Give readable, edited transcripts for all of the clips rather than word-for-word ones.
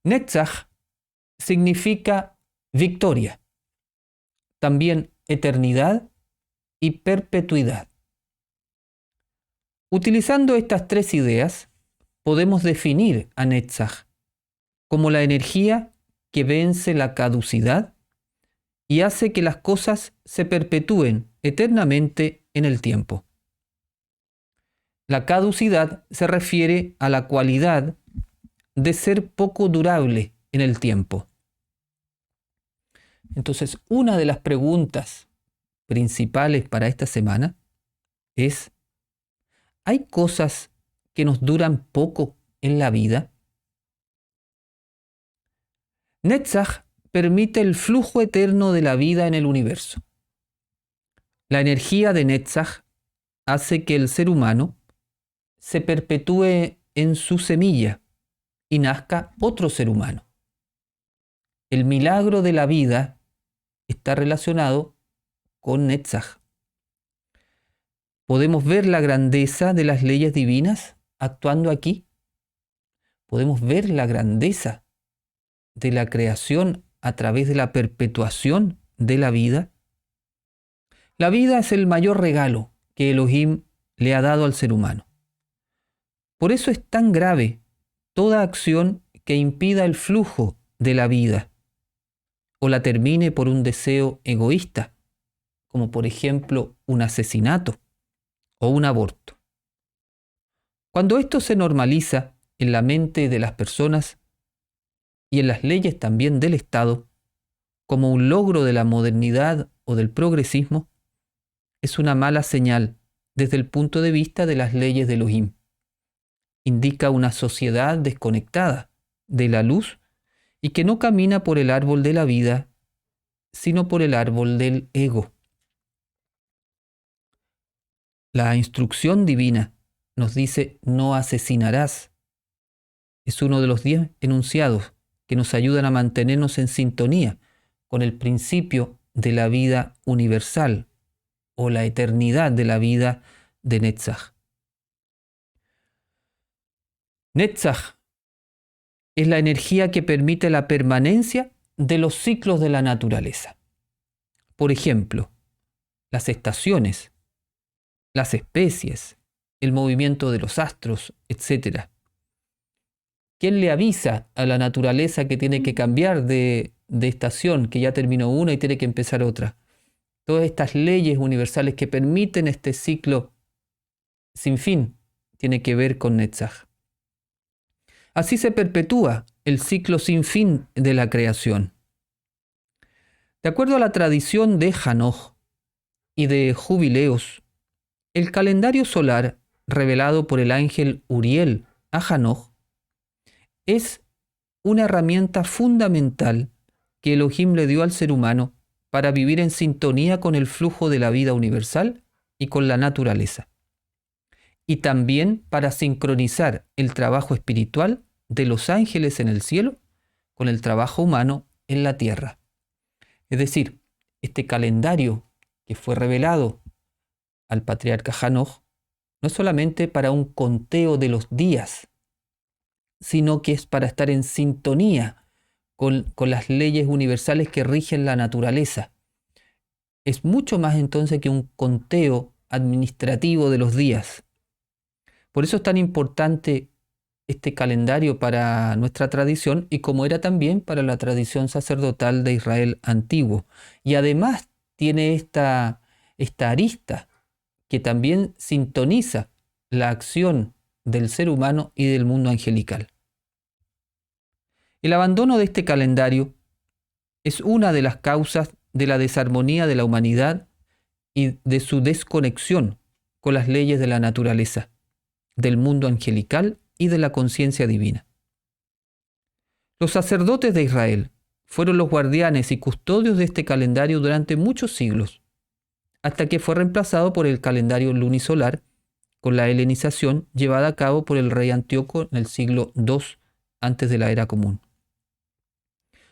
Netzach significa victoria, también eternidad y perpetuidad. Utilizando estas tres ideas, podemos definir a Netzach como la energía que vence la caducidad y hace que las cosas se perpetúen eternamente en el tiempo. La caducidad se refiere a la cualidad de ser poco durable en el tiempo. Entonces, una de las preguntas principales para esta semana es: ¿hay cosas que nos duran poco en la vida? Netzach permite el flujo eterno de la vida en el universo. La energía de Netzach hace que el ser humano se perpetúe en su semilla y nazca otro ser humano. El milagro de la vida está relacionado con Netzach. ¿Podemos ver la grandeza de las leyes divinas actuando aquí? ¿Podemos ver la grandeza de la creación a través de la perpetuación de la vida? La vida es el mayor regalo que Elohim le ha dado al ser humano. Por eso es tan grave toda acción que impida el flujo de la vida o la termine por un deseo egoísta, como por ejemplo un asesinato o un aborto. Cuando esto se normaliza en la mente de las personas y en las leyes también del Estado, como un logro de la modernidad o del progresismo, es una mala señal desde el punto de vista de las leyes de Elohim. Indica una sociedad desconectada de la luz y que no camina por el árbol de la vida, sino por el árbol del ego. La instrucción divina nos dice: no asesinarás. Es uno de los 10 enunciados que nos ayudan a mantenernos en sintonía con el principio de la vida universal o la eternidad de la vida de Netzach. Netzach es la energía que permite la permanencia de los ciclos de la naturaleza. Por ejemplo, las estaciones, las especies, el movimiento de los astros, etc. ¿Quién le avisa a la naturaleza que tiene que cambiar de estación, que ya terminó una y tiene que empezar otra? Todas estas leyes universales que permiten este ciclo sin fin tiene que ver con Netzach. Así se perpetúa el ciclo sin fin de la creación. De acuerdo a la tradición de Hanoch y de Jubileos, el calendario solar revelado por el ángel Uriel a Hanoch es una herramienta fundamental que Elohim le dio al ser humano para vivir en sintonía con el flujo de la vida universal y con la naturaleza, y también para sincronizar el trabajo espiritual de los ángeles en el cielo con el trabajo humano en la tierra. Es decir, este calendario que fue revelado al patriarca Hanoch no es solamente para un conteo de los días, sino que es para estar en sintonía con las leyes universales que rigen la naturaleza. Es mucho más entonces que un conteo administrativo de los días. Por eso es tan importante este calendario para nuestra tradición y como era también para la tradición sacerdotal de Israel antiguo. Y además tiene esta arista que también sintoniza la acción del ser humano y del mundo angelical. El abandono de este calendario es una de las causas de la desarmonía de la humanidad y de su desconexión con las leyes de la naturaleza, del mundo angelical y de la conciencia divina. Los sacerdotes de Israel fueron los guardianes y custodios de este calendario durante muchos siglos, hasta que fue reemplazado por el calendario lunisolar con la helenización llevada a cabo por el rey Antíoco en el siglo II antes de la era común.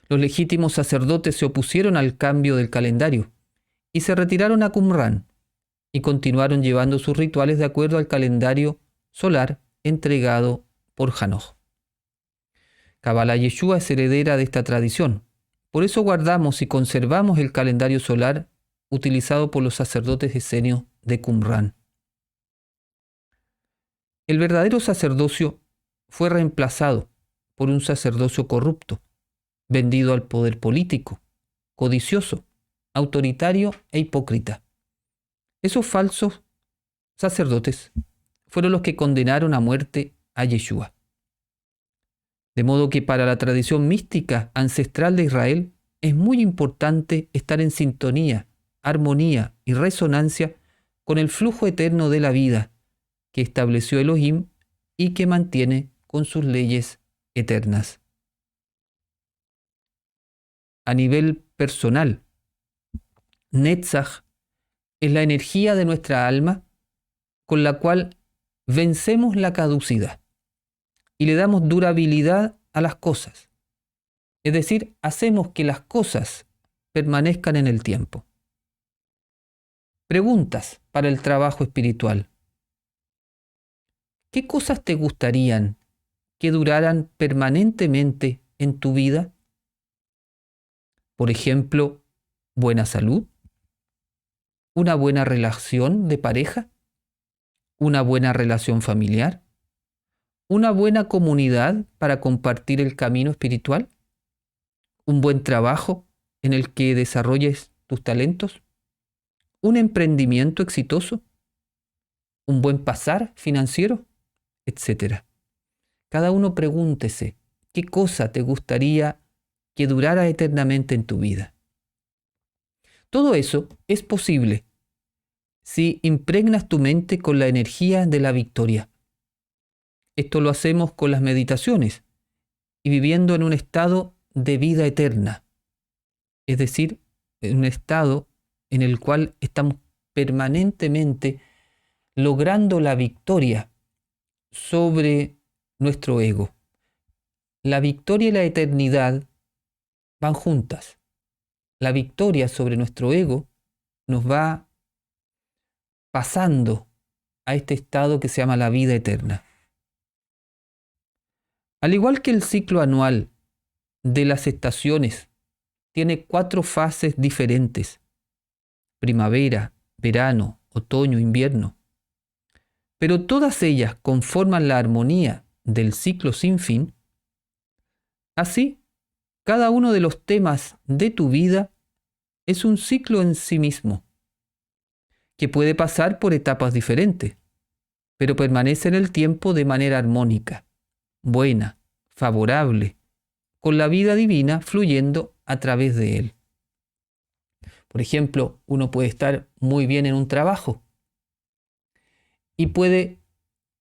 Los legítimos sacerdotes se opusieron al cambio del calendario y se retiraron a Qumrán y continuaron llevando sus rituales de acuerdo al calendario solar entregado por Hanoch. Kabbalah Yeshua es heredera de esta tradición. Por eso guardamos y conservamos el calendario solar utilizado por los sacerdotes esenios de Qumran. El verdadero sacerdocio fue reemplazado por un sacerdocio corrupto, vendido al poder político, codicioso, autoritario e hipócrita. Esos falsos sacerdotes fueron los que condenaron a muerte a Yeshua. De modo que para la tradición mística ancestral de Israel es muy importante estar en sintonía, armonía y resonancia con el flujo eterno de la vida que estableció Elohim y que mantiene con sus leyes eternas. A nivel personal, Netzach es la energía de nuestra alma con la cual vencemos la caducidad y le damos durabilidad a las cosas. Es decir, hacemos que las cosas permanezcan en el tiempo. Preguntas para el trabajo espiritual. ¿Qué cosas te gustarían que duraran permanentemente en tu vida? Por ejemplo, buena salud, una buena relación de pareja, una buena relación familiar, una buena comunidad para compartir el camino espiritual, un buen trabajo en el que desarrolles tus talentos, un emprendimiento exitoso, un buen pasar financiero, etc. Cada uno pregúntese, ¿qué cosa te gustaría que durara eternamente en tu vida? Todo eso es posible si impregnas tu mente con la energía de la victoria. Esto lo hacemos con las meditaciones y viviendo en un estado de vida eterna, es decir, en un estado en el cual estamos permanentemente logrando la victoria sobre nuestro ego. La victoria y la eternidad van juntas. La victoria sobre nuestro ego nos va pasando a este estado que se llama la vida eterna. Al igual que el ciclo anual de las estaciones tiene 4 fases diferentes: primavera, verano, otoño, invierno, pero todas ellas conforman la armonía del ciclo sin fin. Así, cada uno de los temas de tu vida es un ciclo en sí mismo, que puede pasar por etapas diferentes, pero permanece en el tiempo de manera armónica, buena, favorable, con la vida divina fluyendo a través de él. Por ejemplo, uno puede estar muy bien en un trabajo y puede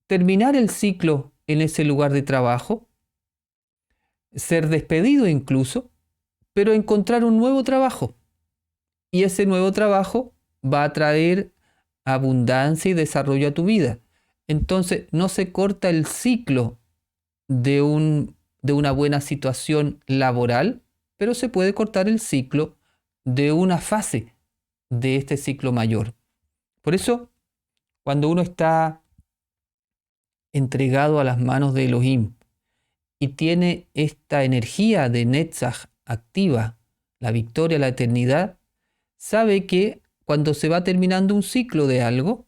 terminar el ciclo en ese lugar de trabajo, ser despedido incluso, pero encontrar un nuevo trabajo. Y ese nuevo trabajo va a traer abundancia y desarrollo a tu vida. Entonces no se corta el ciclo de una buena situación laboral, pero se puede cortar el ciclo de una fase de este ciclo mayor. Por eso, cuando uno está entregado a las manos de Elohim y tiene esta energía de Netzach activa, la victoria, la eternidad, sabe que cuando se va terminando un ciclo de algo,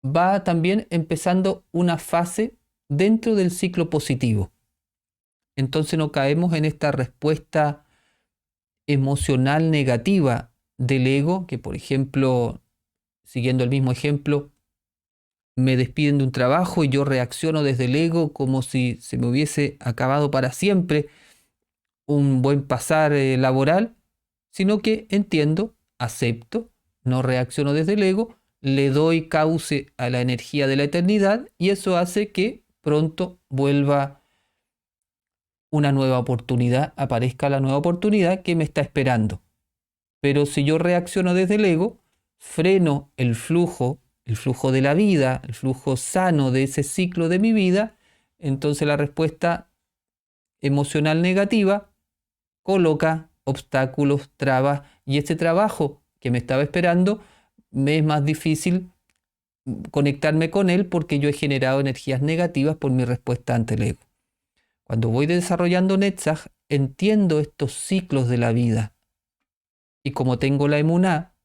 va también empezando una fase dentro del ciclo positivo. Entonces no caemos en esta respuesta emocional negativa del ego, que por ejemplo, siguiendo el mismo ejemplo, me despiden de un trabajo y yo reacciono desde el ego como si se me hubiese acabado para siempre un buen pasar laboral, sino que entiendo, acepto, no reacciono desde el ego, le doy cauce a la energía de la eternidad y eso hace que pronto vuelva una nueva oportunidad, aparezca la nueva oportunidad que me está esperando. Pero si yo reacciono desde el ego, freno el flujo de la vida, el flujo sano de ese ciclo de mi vida, entonces la respuesta emocional negativa coloca obstáculos, trabas, y ese trabajo que me estaba esperando me es más difícil conectarme con él porque yo he generado energías negativas por mi respuesta ante el ego. Cuando voy desarrollando Netzach, entiendo estos ciclos de la vida. Y como tengo la emuná,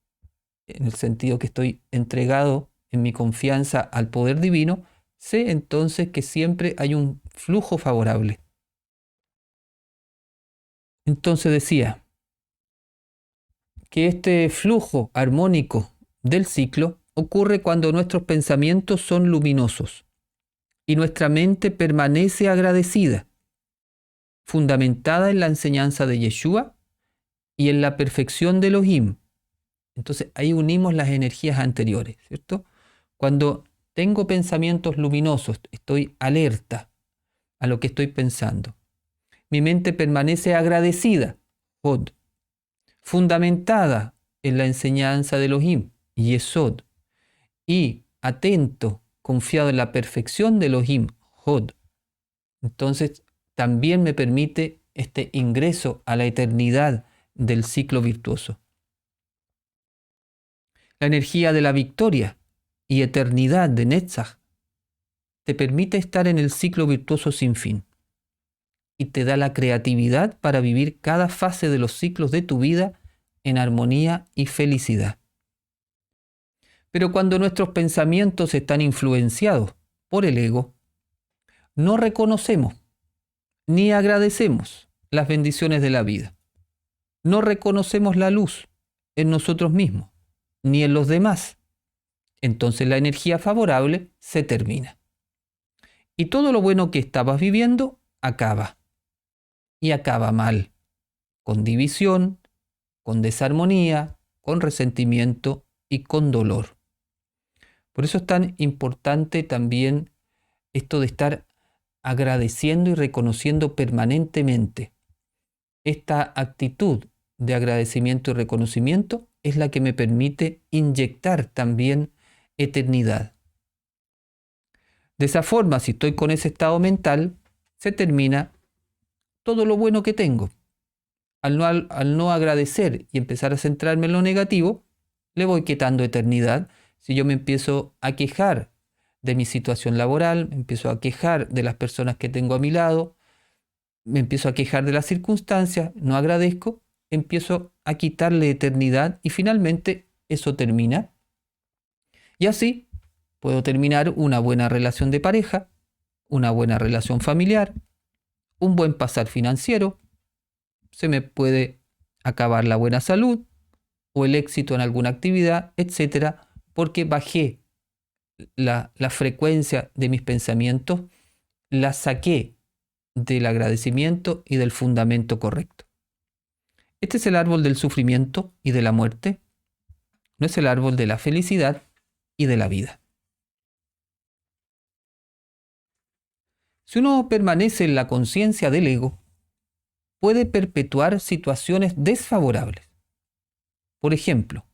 en el sentido que estoy entregado en mi confianza al poder divino, sé entonces que siempre hay un flujo favorable. Entonces decía que este flujo armónico del ciclo ocurre cuando nuestros pensamientos son luminosos y nuestra mente permanece agradecida, fundamentada en la enseñanza de Yeshua y en la perfección de Elohim. Entonces ahí unimos las energías anteriores, ¿cierto? Cuando tengo pensamientos luminosos, estoy alerta a lo que estoy pensando. Mi mente permanece agradecida, Hod, fundamentada en la enseñanza de Elohim, Yesod, y atento, confiado en la perfección de Elohim, Hod. Entonces también me permite este ingreso a la eternidad del ciclo virtuoso. La energía de la victoria y eternidad de Netzach te permite estar en el ciclo virtuoso sin fin y te da la creatividad para vivir cada fase de los ciclos de tu vida en armonía y felicidad. Pero cuando nuestros pensamientos están influenciados por el ego, no reconocemos ni agradecemos las bendiciones de la vida. No reconocemos la luz en nosotros mismos ni en los demás. Entonces la energía favorable se termina. Y todo lo bueno que estabas viviendo acaba. Y acaba mal, con división, con desarmonía, con resentimiento y con dolor. Por eso es tan importante también esto de estar agradeciendo y reconociendo permanentemente. Esta actitud de agradecimiento y reconocimiento es la que me permite inyectar también eternidad. De esa forma, si estoy con ese estado mental, se termina todo lo bueno que tengo. Al no agradecer y empezar a centrarme en lo negativo, le voy quitando eternidad. Si yo me empiezo a quejar de mi situación laboral, me empiezo a quejar de las personas que tengo a mi lado, me empiezo a quejar de las circunstancias, no agradezco, empiezo a quitarle eternidad y finalmente eso termina. Y así puedo terminar una buena relación de pareja, una buena relación familiar, un buen pasar financiero, se me puede acabar la buena salud o el éxito en alguna actividad, etcétera, porque bajé la frecuencia de mis pensamientos, la saqué del agradecimiento y del fundamento correcto. Este es el árbol del sufrimiento y de la muerte, no es el árbol de la felicidad y de la vida. Si uno permanece en la conciencia del ego, puede perpetuar situaciones desfavorables. Por ejemplo,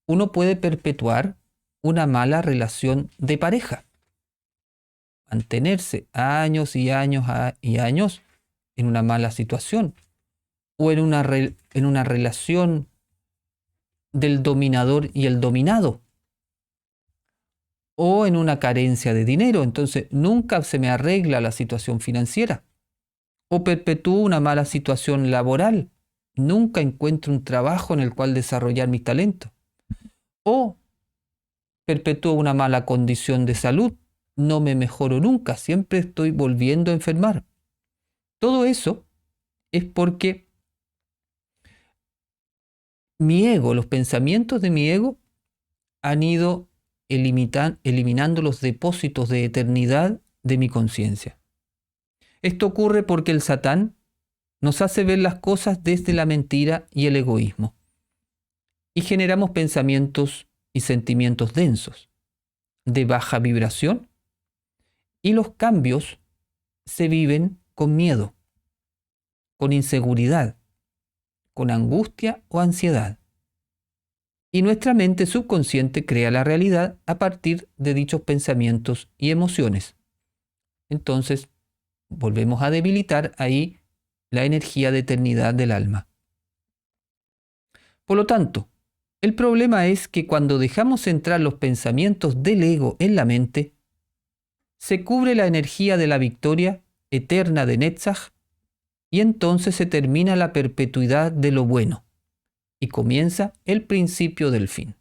uno puede perpetuar una mala relación de pareja, mantenerse años y años y años en una mala situación o en una relación del dominador y el dominado o en una carencia de dinero, entonces nunca se me arregla la situación financiera o perpetúo una mala situación laboral, nunca encuentro un trabajo en el cual desarrollar mis talentos o perpetúo una mala condición de salud, no me mejoro nunca, siempre estoy volviendo a enfermar. Todo eso es porque mi ego, los pensamientos de mi ego han ido eliminando los depósitos de eternidad de mi conciencia. Esto ocurre porque el Satán nos hace ver las cosas desde la mentira y el egoísmo. Y generamos pensamientos y sentimientos densos, de baja vibración, y los cambios se viven con miedo, con inseguridad, con angustia o ansiedad. Y nuestra mente subconsciente crea la realidad a partir de dichos pensamientos y emociones. Entonces, volvemos a debilitar ahí la energía de eternidad del alma. Por lo tanto, el problema es que cuando dejamos entrar los pensamientos del ego en la mente, se cubre la energía de la victoria eterna de Netzach, y entonces se termina la perpetuidad de lo bueno y comienza el principio del fin.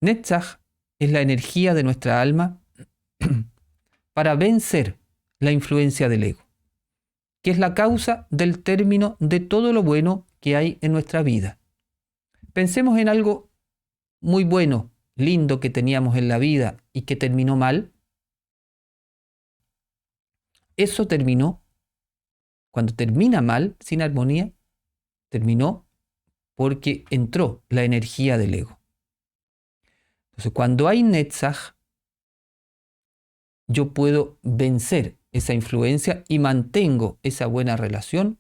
Netzach es la energía de nuestra alma para vencer la influencia del ego, que es la causa del término de todo lo bueno que hay en nuestra vida. Pensemos en algo muy bueno, lindo que teníamos en la vida y que terminó mal. Eso terminó, cuando termina mal, sin armonía, terminó porque entró la energía del ego. Entonces, cuando hay Netzach, yo puedo vencer esa influencia y mantengo esa buena relación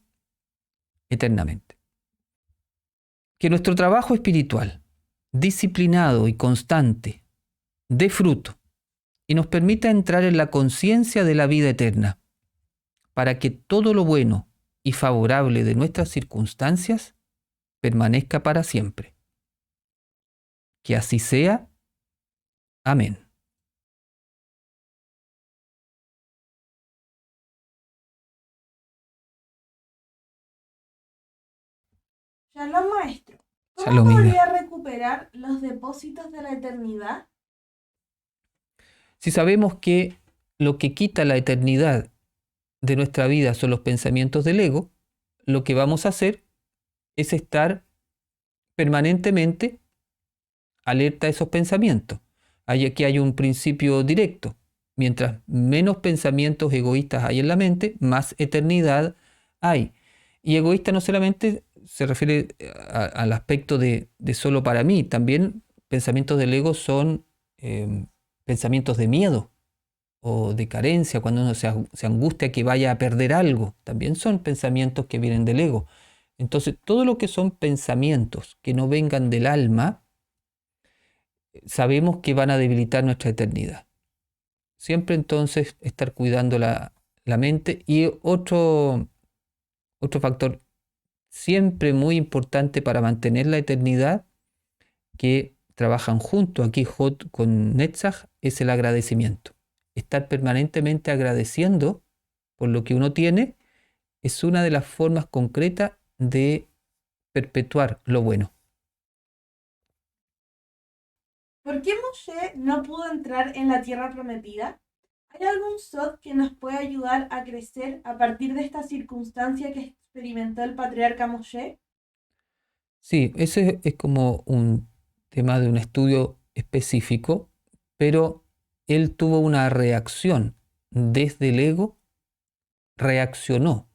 eternamente. Que nuestro trabajo espiritual, disciplinado y constante, dé fruto y nos permita entrar en la conciencia de la vida eterna, para que todo lo bueno y favorable de nuestras circunstancias permanezca para siempre. Que así sea. Amén. Shalom, maestro. ¿Cómo Shalom, Ida. podría recuperar los depósitos de la eternidad? Si sabemos que lo que quita la eternidad de nuestra vida son los pensamientos del ego, lo que vamos a hacer es estar permanentemente alerta a esos pensamientos. Aquí hay un principio directo. Mientras menos pensamientos egoístas hay en la mente, más eternidad hay. Y egoísta no solamente se refiere al aspecto de solo para mí, también pensamientos del ego son pensamientos de miedo o de carencia, cuando uno se angustia que vaya a perder algo, también son pensamientos que vienen del ego. Entonces, todo lo que son pensamientos que no vengan del alma, sabemos que van a debilitar nuestra eternidad. Siempre entonces estar cuidando la mente. Y otro factor siempre muy importante para mantener la eternidad, que trabajan junto aquí Jod con Netzach, es el agradecimiento. Estar permanentemente agradeciendo por lo que uno tiene es una de las formas concretas de perpetuar lo bueno. ¿Por qué Moshe no pudo entrar en la tierra prometida? ¿Hay algún sod que nos pueda ayudar a crecer a partir de esta circunstancia que experimentó el patriarca Moshe? Sí, ese es como un tema de un estudio específico, pero él tuvo una reacción desde el ego, reaccionó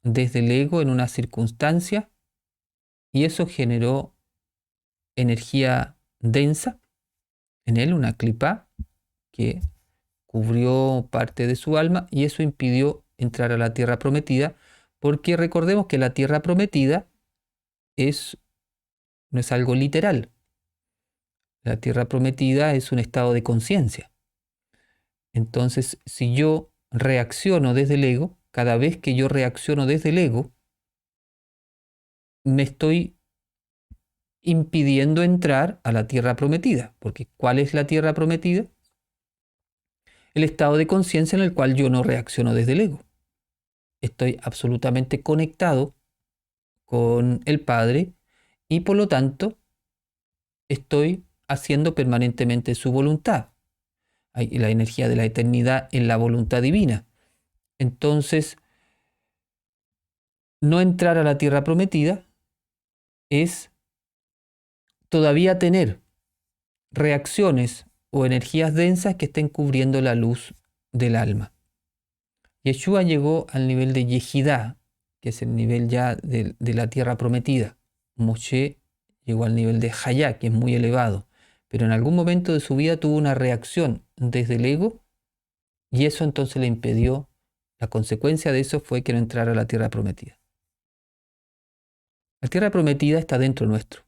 desde el ego en una circunstancia y eso generó energía densa en él, una clipa que cubrió parte de su alma y eso impidió entrar a la tierra prometida, porque recordemos que la tierra prometida no es algo literal. La tierra prometida es un estado de conciencia. Entonces, si yo reacciono desde el ego, cada vez que yo reacciono desde el ego, me estoy impidiendo entrar a la tierra prometida. Porque ¿cuál es la tierra prometida? El estado de conciencia en el cual yo no reacciono desde el ego. Estoy absolutamente conectado con el Padre y por lo tanto estoy haciendo permanentemente su voluntad. Hay la energía de la eternidad en la voluntad divina. Entonces, no entrar a la tierra prometida es todavía tener reacciones o energías densas que estén cubriendo la luz del alma. Yeshua llegó al nivel de Yehidá, que es el nivel ya de la tierra prometida. Moshe llegó al nivel de Hayá, que es muy elevado, pero en algún momento de su vida tuvo una reacción desde el ego y eso entonces le impidió, la consecuencia de eso fue que no entrara a la tierra prometida. La tierra prometida está dentro nuestro.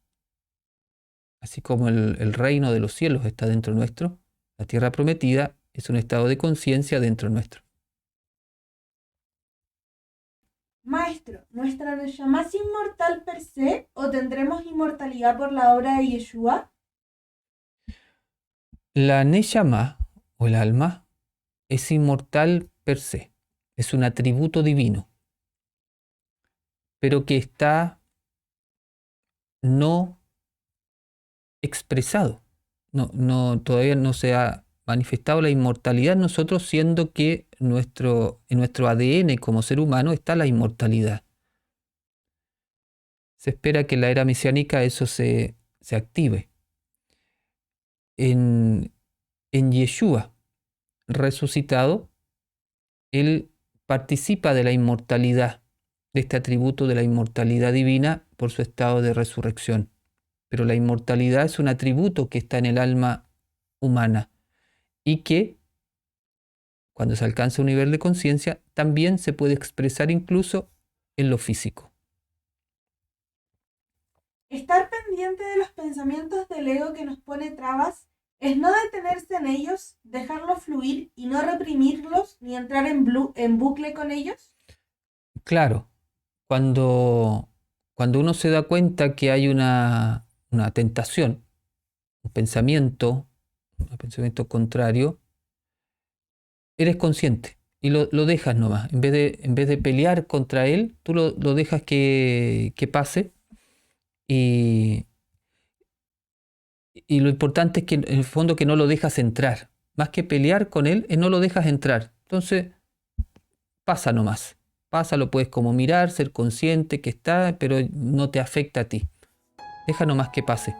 Así como el reino de los cielos está dentro nuestro, la tierra prometida es un estado de conciencia dentro nuestro. Maestro, ¿nuestra Neshama es inmortal per se o tendremos inmortalidad por la obra de Yeshua? La Neshama, o el alma, es inmortal per se, es un atributo divino, pero que está no expresado. Todavía no se ha manifestado la inmortalidad en nosotros, siendo que en nuestro ADN como ser humano está la inmortalidad. Se espera que en la era mesiánica eso se active. En Yeshua resucitado, él participa de la inmortalidad, de este atributo de la inmortalidad divina por su estado de resurrección. Pero la inmortalidad es un atributo que está en el alma humana y que, cuando se alcanza un nivel de conciencia, también se puede expresar incluso en lo físico. Estar pendiente de los pensamientos del ego que nos pone trabas es no detenerse en ellos, dejarlos fluir y no reprimirlos ni entrar en bucle con ellos. Claro, cuando uno se da cuenta que hay una tentación, un pensamiento contrario, eres consciente y lo dejas nomás. En vez de pelear contra él, tú lo dejas que pase. Y lo importante es que en el fondo que no lo dejas entrar. Más que pelear con él, no lo dejas entrar. Entonces, pasa nomás. Pasa, lo puedes como mirar, ser consciente que está, pero no te afecta a ti. Deja nomás que pase.